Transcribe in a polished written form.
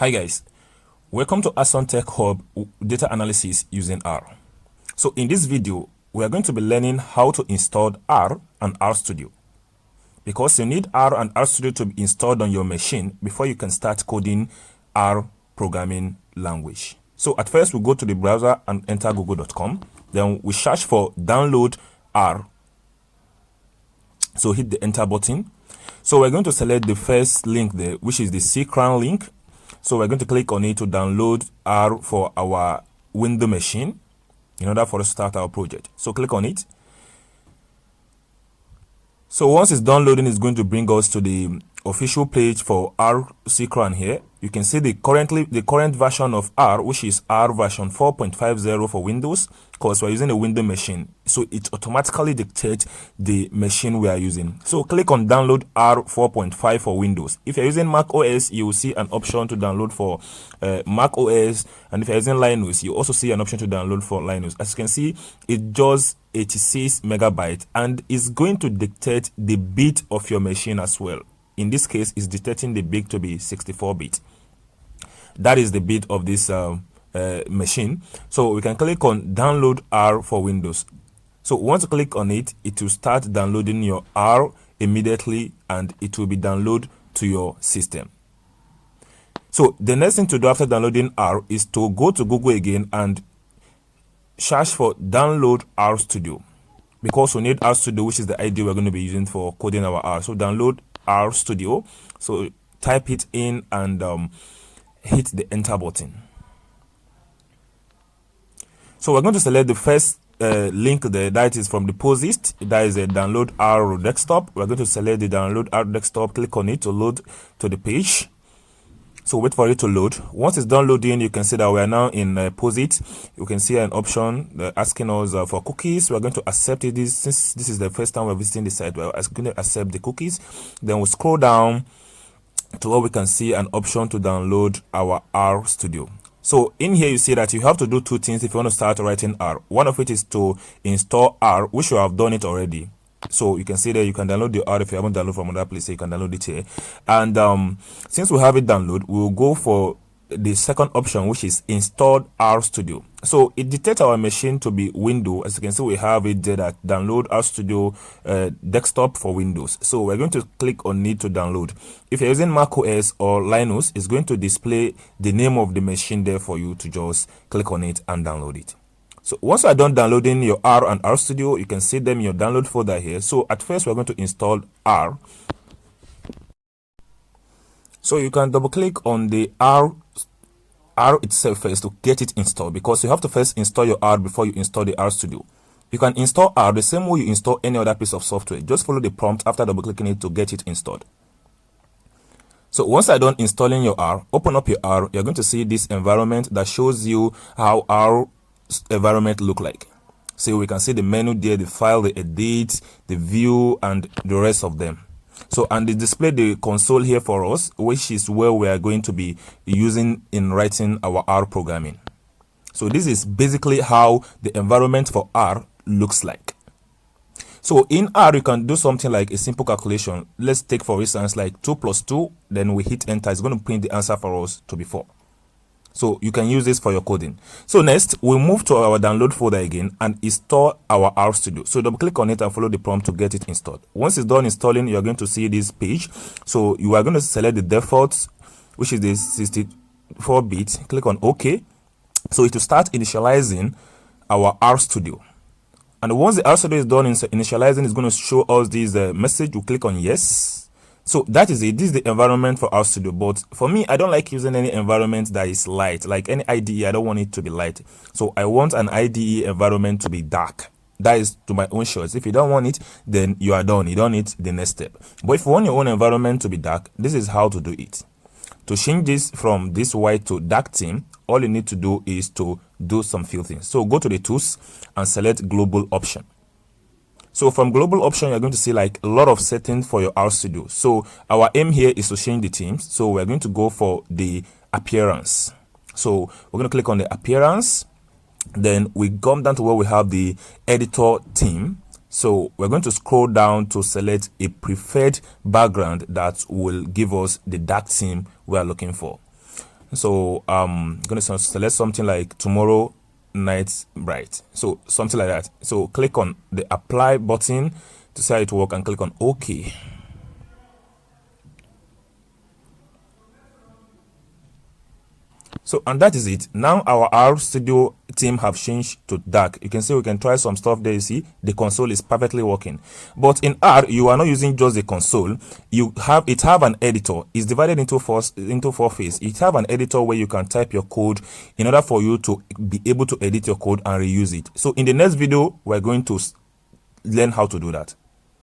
Hi guys, welcome to Ason Tech Hub data analysis using R. So in this video, we are going to be learning how to install R and RStudio. Because you need R and RStudio to be installed on your machine before you can start coding R programming language. So at first we go to the browser and enter google.com. Then we search for download R. So hit the enter button. So we're going to select the first link there, which is the C-Crown link. So we're going to click on it to download R for our Windows machine in order for us to start our project. So click on it. So once it's downloading, it's going to bring us to the official page for R C-Crown here. You can see the current version of R, which is R version 4.50 for Windows, because we're using a Windows machine. So it automatically dictates the machine we are using. So click on download R 4.5 for Windows. If you're using Mac OS, you will see an option to download for Mac OS. And if you're using Linux, you also see an option to download for Linux. As you can see, it just 86 megabytes and is going to dictate the bit of your machine as well. In this case, it's dictating the bit to be 64-bit. That is the bit of this machine. So we can click on download R for Windows. So once you click on it, it will start downloading your R immediately and it will be downloaded to your system. So the next thing to do after downloading R is to go to Google again and search for download RStudio, because we need RStudio, which is the ID we're going to be using for coding our R. So download RStudio. So type it in and hit the enter button. So we're going to select the first link there, that is from the post, that is a download R desktop. We're going to select the download R desktop, click on it to load to the page. So wait for it to load. Once it's done loading, you can see that we are now in POSIT. You can see an option asking us for cookies. We're going to accept it. Since this is the first time we're visiting the site, we're going to accept the cookies. Then we'll scroll down to where we can see an option to download our RStudio. So in here, you see that you have to do two things if you want to start writing R. One of it is to install R, which you have done it already. So you can see that you can download the R if you haven't downloaded from another place, so you can download it here. And since we have it downloaded, we will go for the second option, which is installed RStudio. So it detects our machine to be Windows. As you can see, we have it there that download RStudio desktop for Windows. So we're going to click on need to download. If you're using Mac OS or Linux, it's going to display the name of the machine there for you to just click on it and download it. So once you are done downloading your R and RStudio, you can see them in your download folder here. So at first, we're going to install R. So you can double click on the R itself first to get it installed, because you have to first install your R before you install the RStudio. You can install R the same way you install any other piece of software. Just follow the prompt after double clicking it to get it installed. So once you're done installing your R, open up your R. You're going to see this environment that shows you how our environment look like. So we can see the menu there, the file, the edit, the view, and the rest of them. So and they display the console here for us, which is where we are going to be using in writing our R programming. So this is basically how the environment for R looks like. So in R, you can do something like a simple calculation. Let's take, for instance, like 2 plus 2, then we hit enter. It's going to print the answer for us to be 4. So you can use this for your coding. So next, we'll move to our download folder again and install our RStudio. So double click on it and follow the prompt to get it installed. Once it's done installing, you're going to see this page. So you are going to select the default, which is the 64-bit. Click on OK. So it will start initializing our RStudio. And once the RStudio is done initializing, it's going to show us this message. We'll click on yes. So that is it. This is the environment for RStudio. But for me, I don't like using any environment that is light. Like any IDE, I don't want it to be light. So I want an IDE environment to be dark. That is to my own choice. If you don't want it, then you are done. You don't need the next step. But if you want your own environment to be dark, this is how to do it. To change this from this white to dark theme, all you need to do is to do some few things. So go to the tools and select global option. So from global option, you're going to see like a lot of settings for your RStudio. So our aim here is to change the themes. So we're going to go for the appearance. So we're going to click on the appearance. Then we come down to where we have the editor theme. So we're going to scroll down to select a preferred background that will give us the dark theme we are looking for. So I'm gonna select something like tomorrow night bright, so something like that. So click on the apply button to see how it work and click on OK. So, and that is it. Now our RStudio theme have changed to dark. You can see we can try some stuff there. You see the console is perfectly working. But in R, you are not using just the console. You have an editor. It's divided into four phases. It have an editor where you can type your code in order for you to be able to edit your code and reuse it. So in the next video, we're going to learn how to do that.